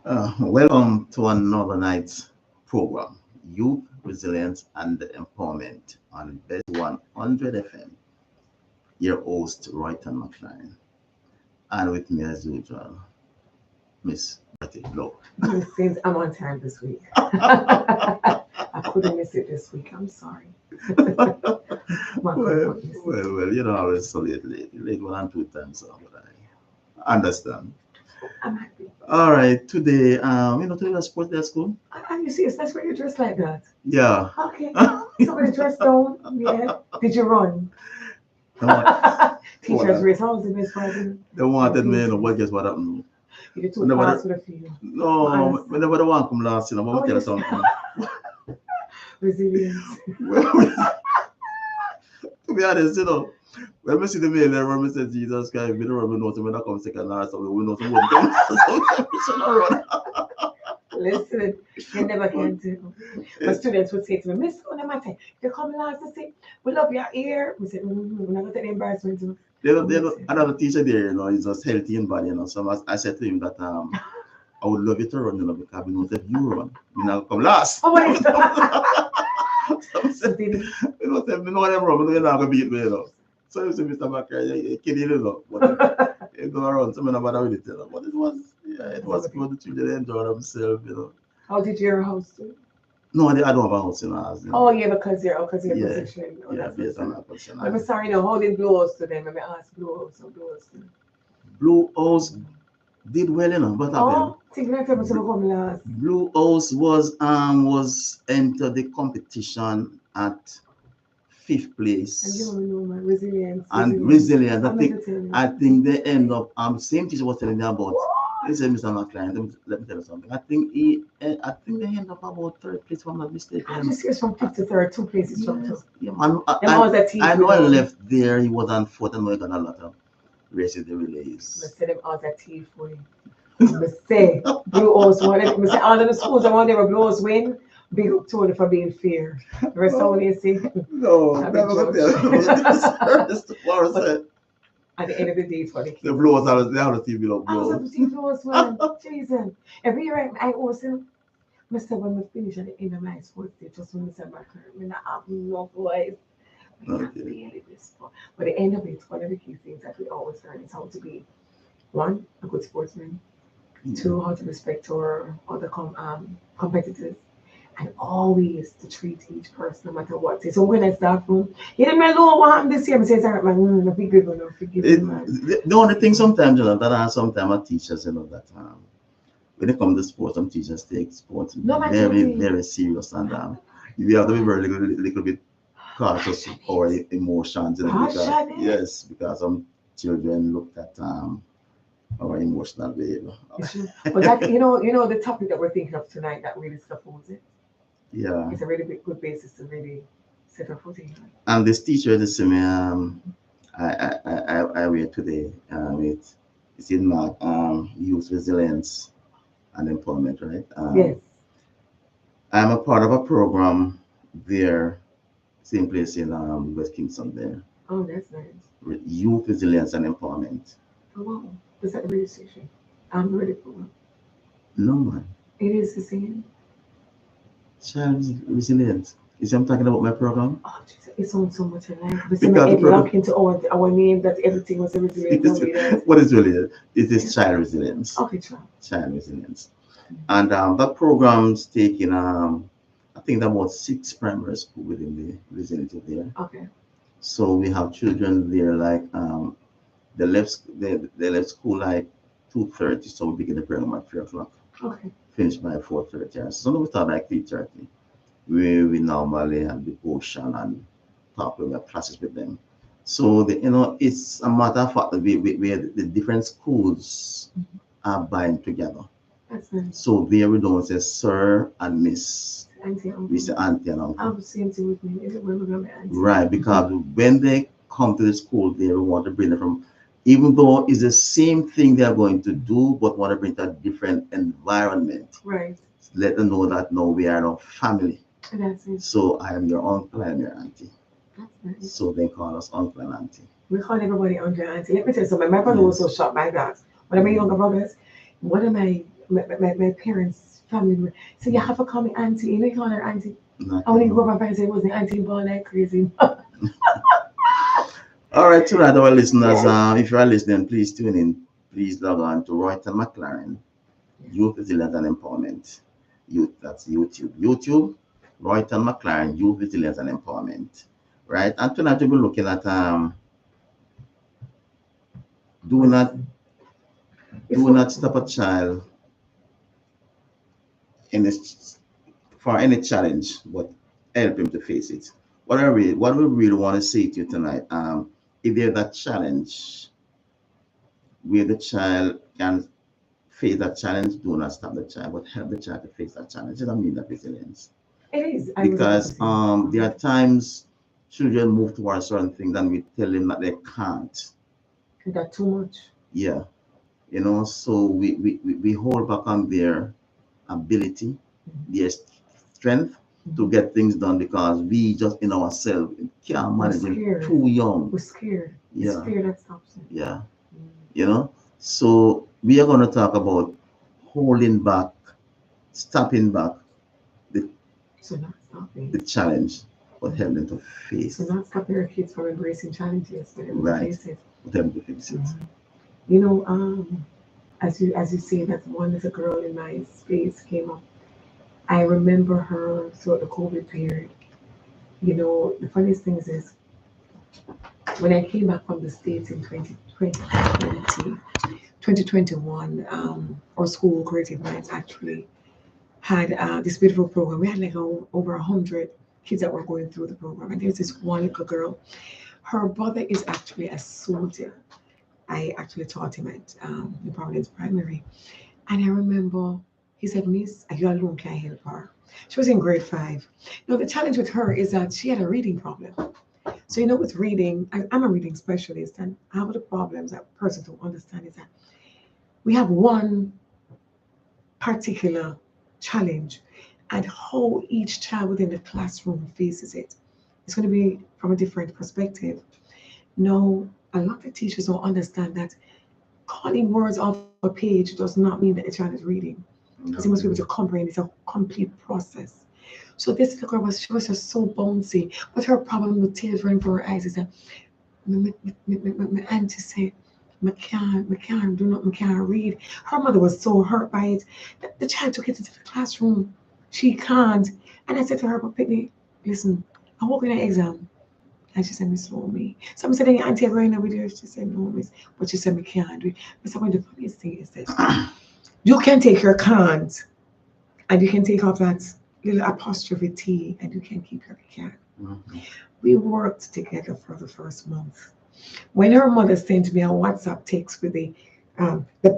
right. Welcome to another night's program, Youth Resilience and Empowerment on Best 100 FM. Your host, Royton Mclaren. And with me as usual, Miss Betty Blow. Since I'm on time this week. I couldn't miss it this week. I'm sorry. Well, you know, I was so late 1 and 2 times, so but I understand. I'm happy. All right, today, today was sports day at school. Are you serious? That's why you're dressed like that. Yeah. Okay. Somebody dressed down. Yeah. Did you run? Teachers race. How was the Miss Friday? They wanted me, but guess what happened? You too fast with a few. No, whenever they want to come last, I'm going to tell you something. Resilience. To be honest, when we see the mail there, when we say Jesus Christ, we don't really know when I come second last, so we know some would come. Listen, you never can do. My students would say to me, Miss, no matter, you come last, they say, we love your ear. We say, we're not going to take the embarrassment to. Another teacher there, he's just healthy and body, So I said to him that I would love you to run, because we know that you run. You now come last. Oh, what is that? You know them run, but you're not going to beat me, So you say, Mr. McCarthy, you're kidding, but you go around, so I'm not bother with it, But it was good. The children enjoy themselves, How did your house do? No, I don't have a house in ours. Oh, yeah, because you're position. Yeah, based on my position. I'm sorry, no, how did Blue House to them? Let me ask Blue House or Blue House. Blue House did well, but think like them to come last. Blue House was entered the competition at 5th place. And you don't know my resilience. Resilience. I think they end up. Same teacher was telling me about. He said, Mr. McLaren, let me tell you something. I think they end up about 3rd place, if I'm not mistaken. I'm just serious, from 5th to 3rd, 2 places from 2. Yeah, I know I left there. He was on 4th, and I got a lot of races the relays. I said them all that tea for you. I say Blue House won. I say all of the schools I want there Blue House win. Big up Tony for being fair. The rest of what you say. No, never said. At the end of the day, it's for the kids. The Blue House, they have the team below Blue House. I was the Blue House one. Jesus. Every year I also must have when we finish at the end of my sports day, just when we said back home, I mean, I have no voice. Really whisper. But the end of it, one of the key things that we always learn is how to be, 1, a good sportsman, 2, how to respect our other competitors, and always to treat each person no matter what. So when I start from, you didn't know what happened this year, I say, sorry, man, no big good one, no forgive me, man. The only thing sometimes, that sometimes our teachers, that when it comes to sports, some teachers take sports very, very serious, and we have to be very little bit cautious of our emotions. Because some children look at our emotional behavior. But that, you know the topic that we're thinking of tonight that really supposes it. Yeah. It's a really good basis to really set our footing. And this teacher, this me, I read today. It's in my youth resilience and employment, right? Yes. I'm a part of a program there, same place in West Kingston there. Oh, that's nice. Youth resilience and empowerment. Oh, wow. Is that the radio station? I'm ready for one. No, man. It is the same. Child resilience. Is I'm talking about my program? Oh, Jesus. It sounds so much alike. But it locked into our name that everything was a resilience. What is resilience? It is child resilience. Okay, child resilience. And that program's taking, I think about 6 primary schools within the vicinity there. Okay. So we have children there, like they left school like 2:30, so we begin the program at 3 o'clock. Okay. Finish by 4:30. So we start like 3:30. We normally have devotion and talk with our classes with them. So it's a matter of fact that the different schools are buying together. That's nice. So there we don't say sir and miss. Auntie, uncle. We say auntie and uncle. I'm the same thing with me. Is it when we're going to be auntie? Right, because when they come to the school, they want to bring them from, even though it's the same thing they're going to do, but want to bring to a different environment. Right. Let them know that no, we are a family. That's it. So I am your uncle, I am your auntie. That's nice. So they call us uncle and auntie. We call everybody uncle and auntie. Let me tell you something. My brother was so shocked by that. One of my younger brothers, one of my parents' family members. So you have to call me auntie. You know you call her auntie. I when you grew up, my parents said it was the auntie born like crazy. All right, tonight, our listeners, if you are listening, please tune in. Please log on to Royton Mclaren, Youth Resilience and Empowerment. Youth, that's YouTube. YouTube, Royton Mclaren, Youth Resilience and Empowerment. Right? And tonight we'll be looking at do not stop a child in this for any challenge, but help him to face it. What we really want to say to you tonight, if there's that challenge where the child can face that challenge, do not stop the child, but help the child to face that challenge. It doesn't mean that resilience. It is. Because there are times children move towards certain things and we tell them that they can't. That too much. Yeah. You know, so we hold back on their ability, their strength to get things done because we just in ourselves can't manage it, too young. We're scared. Yeah. It's fear that stops it. Yeah. You know, so we are going to talk about holding back, stopping back the challenge, but help them to face. So not stopping your kids from embracing challenges, but right. Face it. But help them to face it. You know, as you see, that one little girl in my space came up. I remember her throughout the COVID period. You know, the funniest thing is when I came back from the States in 2021, our school, Creative Minds, actually had this beautiful program. We had like over 100 kids that were going through the program. And there's this one little girl. Her brother is actually a soldier. I actually taught him at the Providence Primary. And I remember he said, Miss, you alone can help her. She was in grade 5. Now, the challenge with her is that she had a reading problem. So, you know, with reading, I'm a reading specialist, and half of the problems that person don't understand is that we have one particular challenge, and how each child within the classroom faces it. It's going to be from a different perspective. Now, a lot of teachers don't understand that calling words off a page does not mean that the child is reading. Because he must be able to comprehend. It's a complete process. So this little girl she was just so bouncy, but her problem with tears running from her eyes is that my auntie said, I can't read. Her mother was so hurt by it that the child took it into the classroom. She can't. And I said to her, but Pitney, listen, I'm working an exam. And she said, Miss me. So I said, auntie, I'm going with you. She said, no, Miss. But she said, I can't do it. I said, well, the funniest thing is this. You can take your can't and you can take off that little apostrophe T and you can keep your can. We worked together for the first month. When her mother sent me a WhatsApp text with the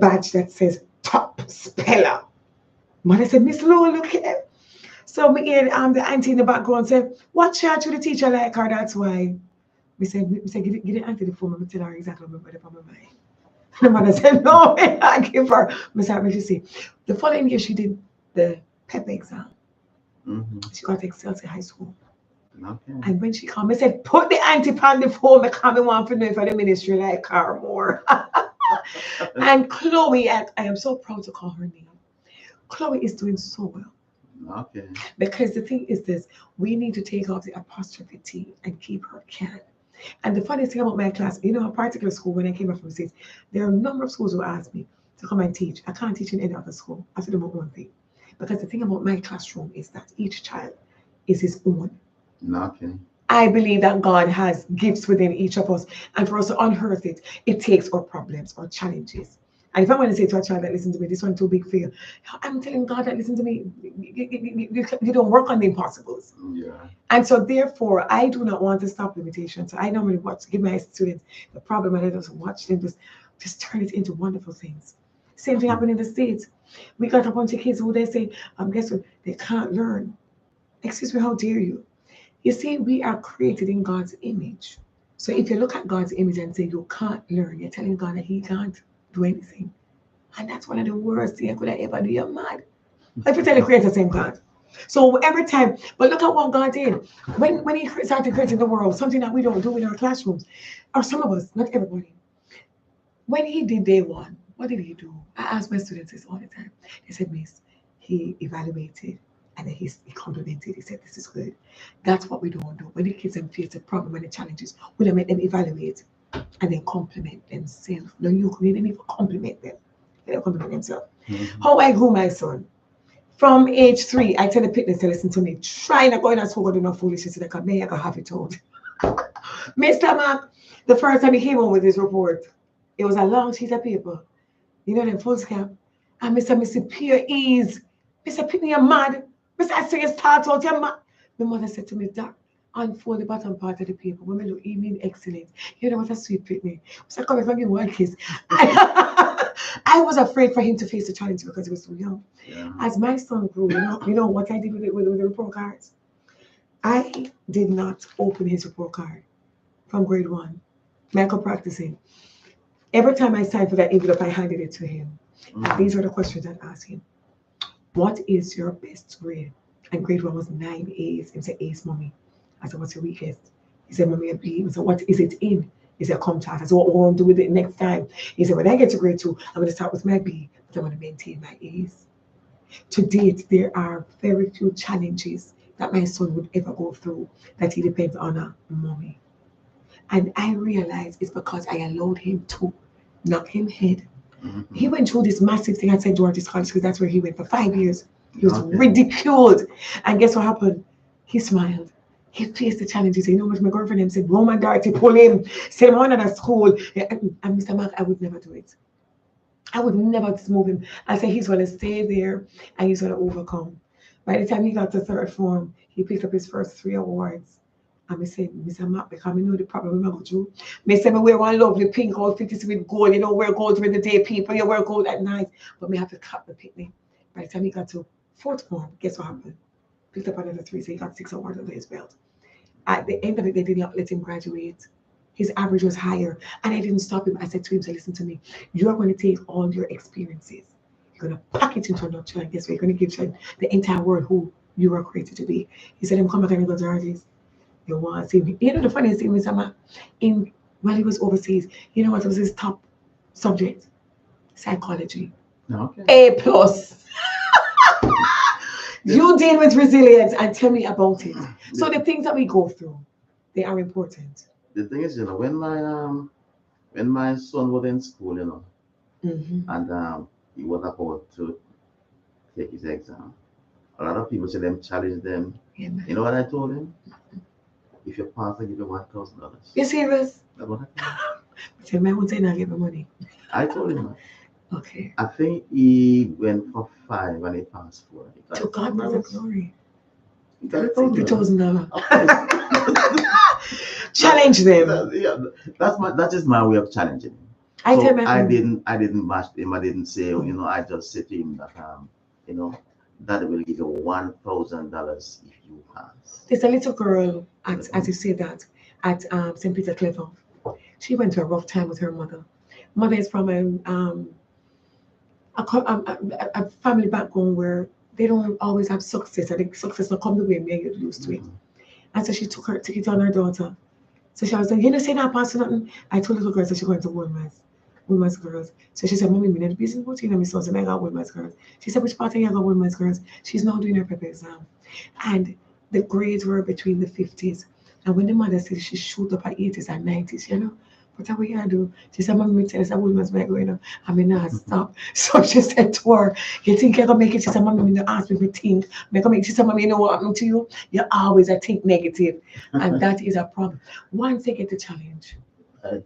badge that says top speller, mother said, Miss Lowe, look here. So me and the auntie in the background said, what charge should the teacher like her? That's why. We said, give the auntie the phone. I'm tell her exactly what I'm on my mind. The mother said, no, I give her. I said, you see. The following year, she did the PEP exam. She got to Excelsior High School. Okay. And when she came, I said, put the auntie on the phone. I come want to know for the ministry like her more. And Chloe, I am so proud to call her name. Chloe is doing so well. Okay. Because the thing is this, we need to take off the apostrophe T and keep her can. And the funniest thing about my class, you know, a particular school, when I came back from the States, there are a number of schools who asked me to come and teach. I can't teach in any other school. I have to do my own thing. Because the thing about my classroom is that each child is his own. Okay. I believe that God has gifts within each of us. And for us to unearth it, it takes our problems, our challenges. And if I want to say to a child that listen to me, this one too big for you, I'm telling God that listen to me, you don't work on the impossibles. Yeah. And so therefore, I do not want to stop limitations. So I normally give my students the problem and I just watch them just turn it into wonderful things. Same thing happened in the States. We got a bunch of kids who they say, guess what? They can't learn. Excuse me, how dare you? You see, we are created in God's image. So if you look at God's image and say you can't learn, you're telling God that he can't do anything. And that's one of the worst things I could ever do. You're mad. If you tell the creator, same God. So every time, but look at what God did. When he started creating the world, something that we don't do in our classrooms, or some of us, not everybody. When he did day 1, What did he do? I ask my students this all the time. They said, Miss, he evaluated and then he complimented. He said, this is good. That's what we don't do. When the kids face a problem and the challenges, we don't make them evaluate and then compliment themselves. No, you didn't even compliment them. They don't compliment themselves. Mm-hmm. How I grew my son. From age 3, I tell the picnic to listen to me. Try not going as forward enough foolishness that I may I have it told. Mr. Mark, the first time he came home with his report, it was a long sheet of paper. You know them full scam. And Mr. Pure Ease. Mr. Pitney, you're mad. Mr. I say you start out, you're mad. My mother said to me, Doc, unfold the bottom part of the paper. Women look evening excellent. You know what a sweet Pitney. So come and give me one kiss. I was afraid for him to face the challenge because he was so young. Yeah. As my son grew, you know what I did with the report cards? I did not open his report card from grade 1. Michael practicing. Every time I signed for that envelope, I handed it to him. Mm-hmm. And these are the questions I'd ask him. What is your best grade? And grade 1 was 9 A's. He said, A's, mommy. I said, what's your weakest? He said, mommy, a B. I said, what is it in? He said, come to us. I said, what will I do with it next time? He said, when I get to grade 2, I'm going to start with my B, but I'm going to maintain my A's. To date, there are very few challenges that my son would ever go through that he depends on a mommy. And I realized it's because I allowed him to knock him head. Mm-hmm. He went through this massive thing at St. George's College because that's where he went for 5 years. He was ridiculed. And guess what happened? He smiled. He faced the challenges. You know what my girlfriend said? Roman Darty, pull him. Send him on at school. And Mr. Mark, I would never do it. I would never move him. I said he's going to stay there and he's going to overcome. By the time he got to 3rd form, he picked up his first 3 awards. And I said, Mr. Mark, because I know the problem I'm going through. I said, I wear one lovely pink outfit with gold. You know, wear gold during the day, people. You wear gold at night. But I have to cut the picnic. By the time he got to 4th form, guess what happened? Picked up another 3, so he got 6 awards under his belt. At the end of it, they did not let him graduate. His average was higher. And I didn't stop him. I said to him, so listen to me. You are going to take all your experiences. You're going to pack it into a nutshell. And guess what? You're going to give the entire world who you were created to be. He said, I'm coming back and go to Artist. You want to see me. You know the funniest thing, Mr. Mark, while he was overseas, you know what was his top subject? Psychology. Okay. A plus. You deal with resilience and tell me about it. So the things that we go through, they are important. The thing is, when my son was in school, and he was about to take his exam, a lot of people said them challenge them. Yeah, you know what I told him? If you pass, I give you $1,000. You serious? That's what I told him. Tell my won't say not give me money. I told him that. Okay. I think he went for 5 and he passed 4. To God be the glory. He got $2,000. Challenge them. That is my way of challenging him. I didn't bash him. I didn't say, I just said to him that that will give you $1,000 if you pass. There's a little girl, as you say that, at St. Peter Clever. She went through a rough time with her mother. Mother is from a family background where they don't always have success. I think success don't come the way me get used to it. And so she took it on her daughter. So she was like, you know, say not pass nothing. I told little girl that she going to Women's Girls. So she said, Mommy, me need business about you. And my son said, I got Women's Girls. She said, which part of you got Women's Girls? She's now doing her paper exam. And the grades were between the 50s. And when the mother said she shoot up at 80s and 90s, what are we going to do? She said, Mommy, tell us a woman's going going on. I mean, not stop. So she said to her, you think you're going to make it? She said, Mommy, you ask me if you think. She said, Mommy, you know what happened to you? You always think negative. And that is a problem. Once they get the challenge.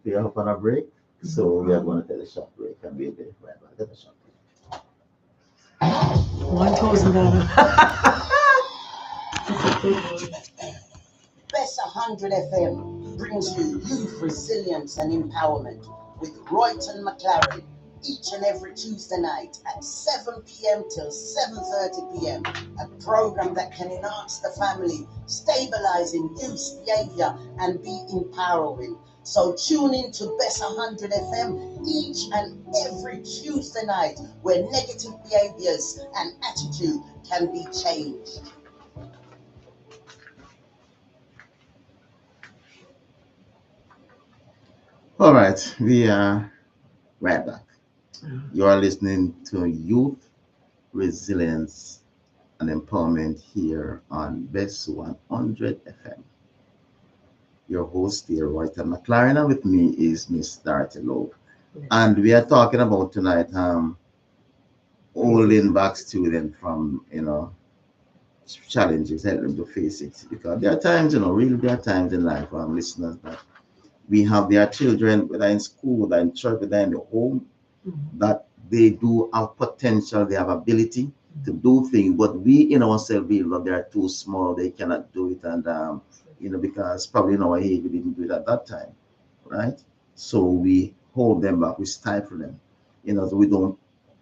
We are up on a break. So we are going to take a short break and we'll be right back. Take a short break. $1,000. Best 100 FM brings you youth resilience and empowerment with Royton Mclaren each and every Tuesday night at 7 p.m. till 7:30 p.m. A program that can enhance the family, stabilizing youth behavior and be empowering. So tune in to Best 100 FM each and every Tuesday night where negative behaviors and attitude can be changed. All right, we are right back. You are listening to Youth Resilience and Empowerment here on Best 100 FM. Your host here, Royton Mclaren, and with me is Miss Dorothy Lowe. And we are talking about tonight holding back students from, challenges, help them to face it. Because there are times, really there are times in life, listeners, that we have their children, whether in school, whether in church, whether in the home, that they do have potential, they have ability to do things, but we in ourselves feel that they are too small, they cannot do it, and because probably in our age we didn't do it at that time, right? So we hold them back, we stifle them, so we don't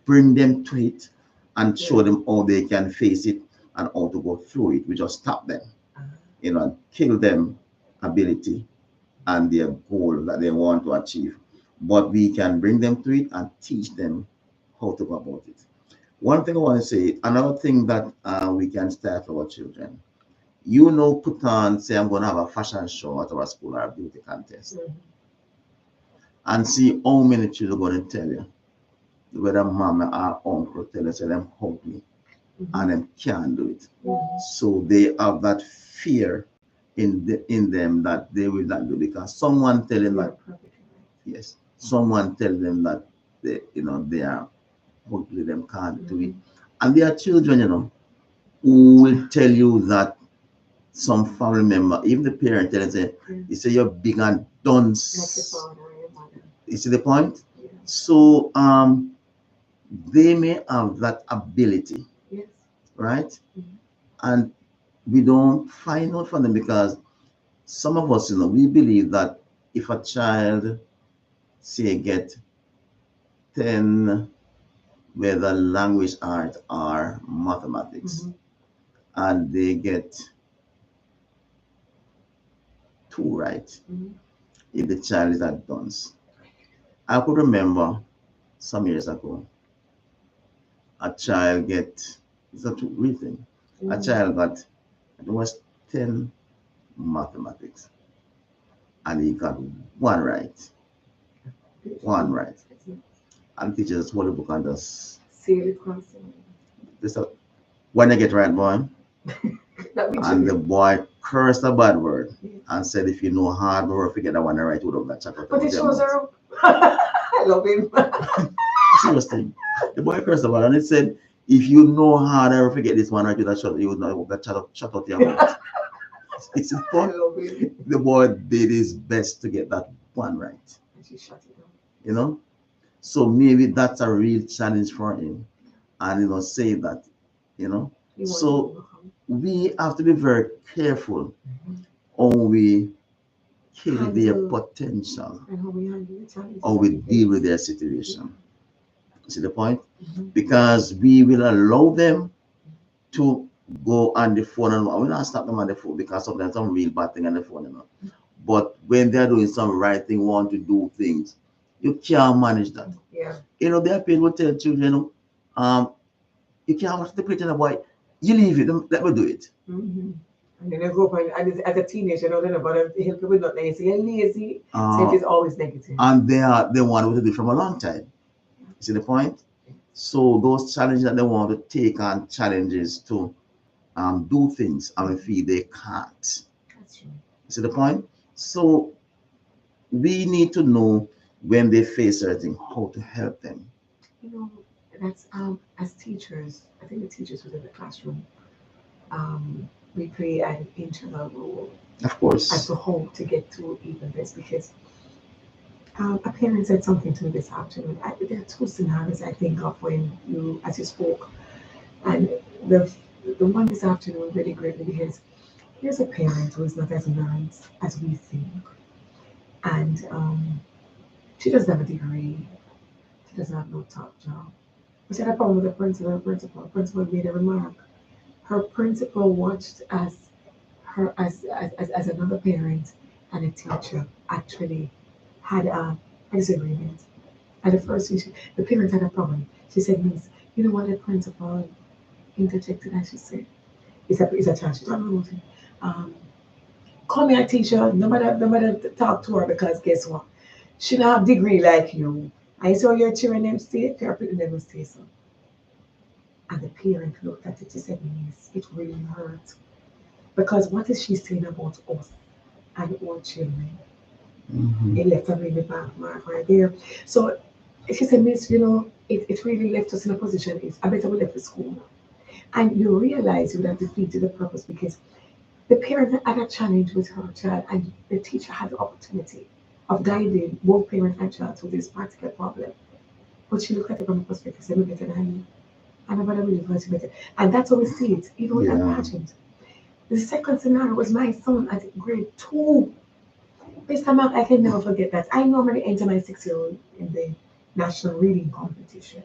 bring them to it and show them how they can face it and how to go through it. We just stop them, and kill them ability and their goal that they want to achieve. But we can bring them to it and teach them how to go about it. One thing I want to say, another thing that we can start for our children, put on, say, I'm going to have a fashion show at our school or a beauty contest, and see how many children are going to tell you, whether mama or uncle tell you, say them ugly, and them can't do it. So they have that fear in them that they will not do, because someone tell them that, yes, someone tell them that they are ugly, them can't do it. And there are children, who will tell you that some family member, even the parent tell them, say, you say you're big and dunce. You see the point? So they may have that ability, right? And we don't find out from them, because some of us, we believe that if a child, say, get 10, whether language, art, or mathematics, and they get 2 right, if the child is at dunce. I could remember some years ago, a child it's a real thing, a child got, it was 10 mathematics, and he got 1 right. 1 right. And teachers hold the book and just this when I get right, boy. And the boy cursed a bad word and said, if you know hard work, forget that one right, would have got chocolate. But it shows her. I love him. Seriously. The boy cursed a bad, and it said, if you know hard work, forget this one right, you would not get shut out your mouth. It's the point. The boy did his best to get that 1 right. And she shut it down. So maybe that's a real challenge for him. And say that, so we have to be very careful how we kill their potential, how we deal with their situation. See the point? Because we will allow them to go on the phone, and we're not stop them on the phone, because sometimes some real bad thing on the phone, But when they're doing some right thing, want to do things, you can't manage that. Yeah. There are people who tell children, you can't watch the preacher, boy, you leave it, let me do it. And then they go up and as a teenager, they're about to help you with not lazy. You're lazy. So it is always negative. And they want to do it from a long time. You see the point? So those challenges that they want to take on, challenges to do things, and we feel they can't. That's true. You see the point? So we need to know when they face certain, how to help them. That's as teachers, I think the teachers within the classroom, we play an integral role, of course, as to how to get to even this, because a parent said something to me this afternoon. There are 2 scenarios I think of when as you spoke, and the one this afternoon really greatly, because here's a parent who is not as nice as we think, and she doesn't have a degree, she doesn't have no top job. We had a problem with the principal. Principal made a remark. Her principal watched as another parent and a teacher actually had a disagreement. At the first, the parent had a problem. She said, "Miss, you know what the principal interjected?" And she said, "It's a child." She told me, "Call me a teacher. No matter talk to her, because guess what? She don't have degree like you, I saw your children them stay, your people never stay so. And the parent looked at it, she said, Miss, it really hurt. Because what is she saying about us and our children? It left a really bad mark right there. So she said, Miss, it really left us in a position, I better we left the school now. And you realize you would have defeated the purpose because the parent had a challenge with her child and the teacher had the opportunity of guiding both parent and child through this particular problem. But she looked at it from a perspective, said, better than me. And nobody really was better. And that's how we see it, even with that pageant. The second scenario was my son at grade 2. Mr. Mark, I can never forget that. I normally enter my 6-year-old in the national reading competition.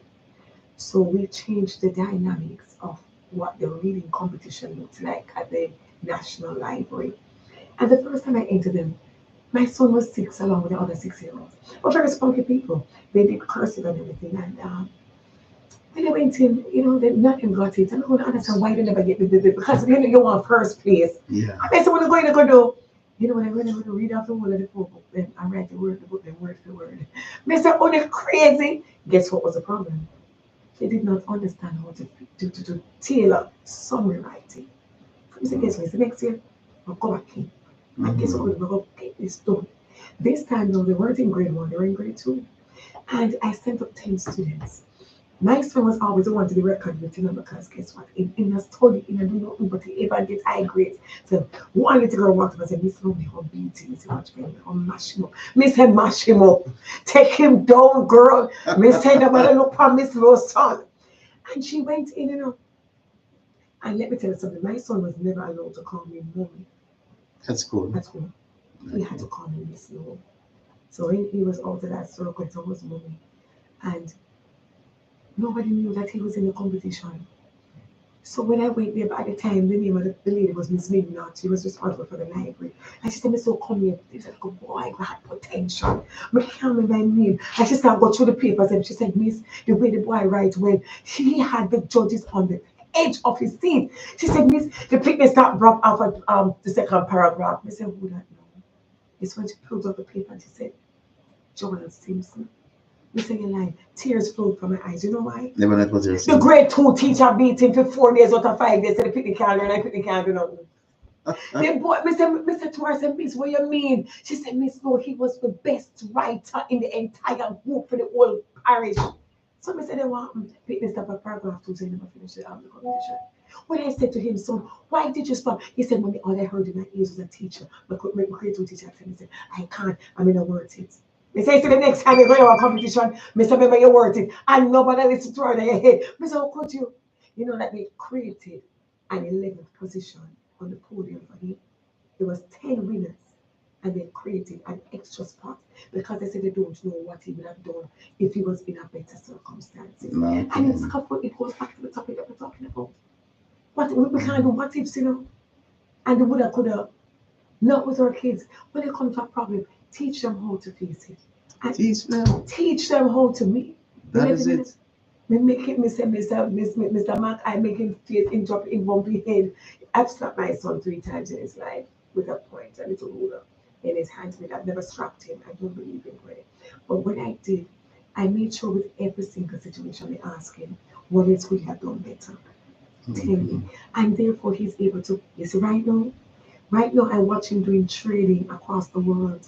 So we changed the dynamics of what the reading competition looked like at the National Library. And the first time I entered them, my son was 6 along with the other 6-year-olds. But very spunky people. They did cursive and everything. And when they went in, they nothing got it. I don't understand why they never get the because you want first place. Yeah. I said, what I'm going to go do? When I'm going to read off the whole of the book, then I write the book, then word for word. Mr. Only crazy. Guess what was the problem? They did not understand how to tailor summary writing. I said, guess what? The next year, I'll go back in. And guess what? We're going to get this done. This time, though, they weren't in grade 1, they were in grade 2. And I sent up 10 students. My son was always the one to be reckoned with, because guess what? In a study, in a do nothing but he ever get high grades. So one little girl walked up and said, Miss Lonely, how beat him. Miss Watch me, how mash him up. Miss said, mash him up. Take him down, girl. Miss said, nobody look for Miss Lowe's son. And she went in, and let me tell you something. My son was never allowed to call me mommy. That's cool. That's cool. He had to call me Miss Lowe. So he was out of that circle, it was mommy. And nobody knew that he was in the competition. So when I went there, by the time the name of the lady was Miss Midnight, she was responsible for the library. And she said, Miss, so come here. He said, oh boy, I had potential. I can't remember my name. And she started go through the papers and she said, Miss, the way the boy writes well, he had the judges on the edge of his seat. She said, Miss, the picnic start dropped off at the second paragraph. I said, who that know? It's when she pulled up the paper and she said, Joel Simpson. You say you're lying. Tears flowed from my eyes. You know why? The grade 2 teacher beat him for 4 days out of 5 days. So the picnic can't learn, I picnic can't do nothing. Then boy, Mr. Torres said, Miss, what you mean? She said, Miss, no, he was the best writer in the entire group for the whole parish. So I said, they want picnic stop at paragraph 2 so he never finished the competition. When I said to him, son, why did you stop? He said, Mommy, all I heard in my ears was a teacher. My grade 2 teacher said, he said, I can't, I'm in a word it. They say to the next time you go to a competition, Mr. Remember you're worth it. And nobody listen to her in your head. Mr. How could you? You know that they created an 11th position on the podium for him. There was 10 winners. And they created an extra spot because they said they don't know what he would have done if he was in a better circumstances. And it goes back to the topic that we're talking about. What we can't do what ifs, and the woulda coulda. Not with our kids. When they come to a problem, teach them how to face it. And teach them how to meet. That is it. Me make him, Mr. Mark, I make him face in drop in bumpy head. I've slapped my son 3 times in his life with a point, a little ruler in his hands. I've never strapped him. I don't believe in prayer. But when I did, I made sure with every single situation I asked him, what else would he have done better? Tell me. And therefore he's able to, right now, I watch him doing trading across the world.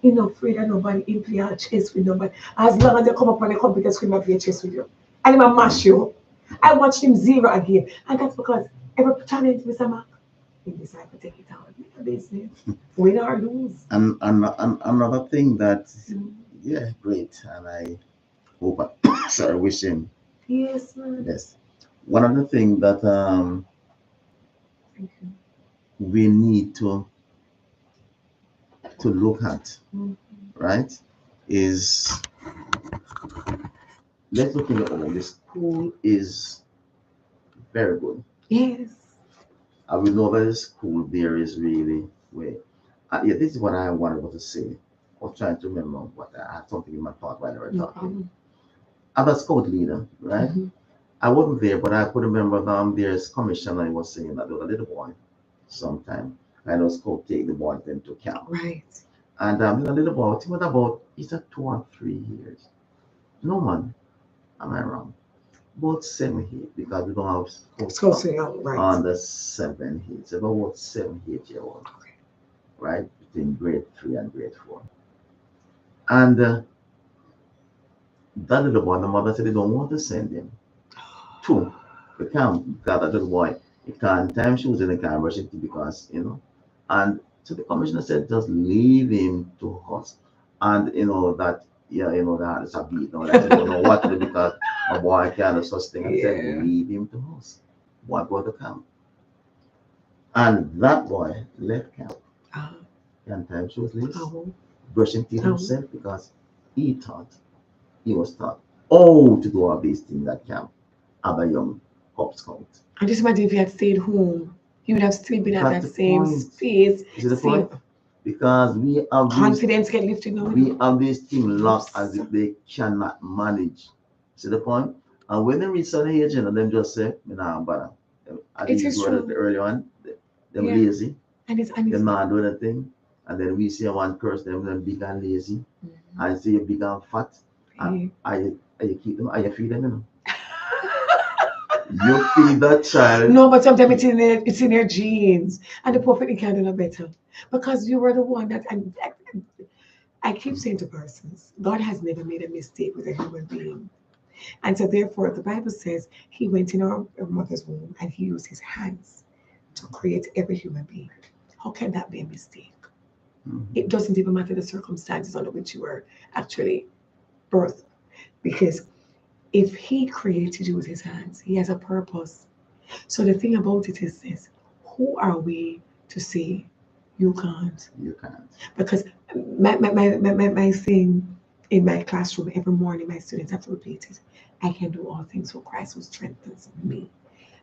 He's not afraid of nobody, he play a chess with nobody. As long as they come up on the computer screen and play chess with you. And he mash you. I watched him 0 again. And that's because every challenge, Mr. Mark, he decided to take it out. Business. Win or lose. And another thing that, yeah, great. And I hope, wish him. Yes, man. Yes. One of the things that Thank you. we need to look at, right, is let's look at the school is very good. Yes. And we know that the school there is really way. Yeah, this is what I wanted to say. I was trying to remember what I had something in my thought while I was talking. I'm a scout leader, right? I wasn't there, but I could remember there's commissioner was saying that there was a little boy sometime. I know scout take the boy then to camp. Right. And the little boy, he was about, he's at 2 or 3 years. No man, am I wrong? About 7 8 because we don't have It's sports close to young, right? on the 7 8. So about 7 8 year old, Okay. right? Between grade 3 and grade 4. And that little boy, the mother said they don't want to send him to the camp because that little boy, he can't time shoes and he can't brush it because, And so the commissioner said, just leave him to us. And, that, yeah, that is a beat, that you don't know what to do because my boy can't do such thing. I said, Yeah. leave him to us. Boy, go to camp. And that boy left camp. Uh, And time shoes lace, uh, brushing teeth uh, himself because he was taught, oh, to do all these things at camp as a young Cub Scout. I just imagine if you had stayed home, you would have still been at That's that the same point. space, You see the same point? Because confidence get lifted now. we have this team locked as if they cannot manage. See the point? And when they reach certain age, them just say, nah, but I It think is you were the true. early one, them Yeah. lazy, And it's them not doing a thing. And then we see one curse them big and lazy. And see you big and fat. And you keep them, you feed them, You feed that child. No, but sometimes it's in their genes, and the prophet can't do no better because you were the one that. And I keep saying to persons, God has never made a mistake with a human being, and so therefore the Bible says He went in our mother's womb and He used His hands to create every human being. How can that be a mistake? It doesn't even matter the circumstances under which you were actually birthed, because if He created you with His hands, He has a purpose. So the thing about it is this: who are we to say you can't? You can't. Because my thing in my classroom every morning, my students have to repeat it. I can do all things through Christ who strengthens me.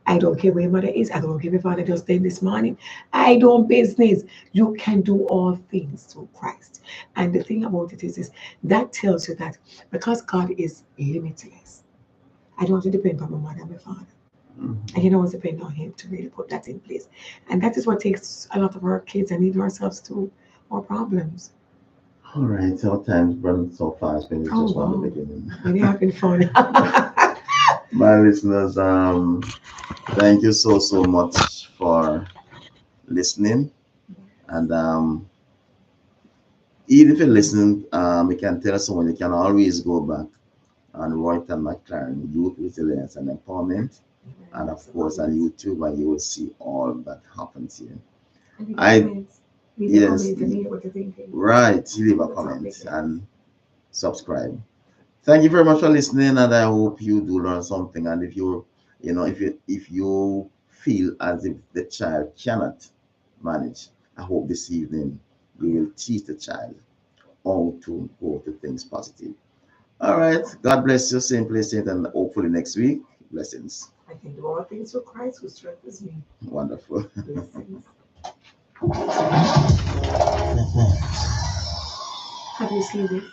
I don't care where your mother is. I don't care if father just did this morning. I don't business. You can do all things through Christ. And the thing about it is this: that tells you that because God is limitless, I don't have to depend on my mother and my father. I can always depend on Him to really put that in place. And that is what takes a lot of our kids and even ourselves to our problems. All right, so time's running so fast when it's just from the beginning. When you're having fun. My listeners, thank you so much for listening. And even if you're listening, you can tell someone you can always go back on Royton Mclaren, Youth Resilience and Empowerment. And of course on YouTube, and you will see all that happens here. Yes, right. Leave a comment and subscribe. Thank you very much for listening, and I hope you do learn something. And if you feel as if the child cannot manage, I hope this evening you will teach the child how to go to things positive. All right. God bless you. Same place, and hopefully next week. Blessings. I can do all things through Christ who strengthens me. Wonderful. Blessings. Have you seen this?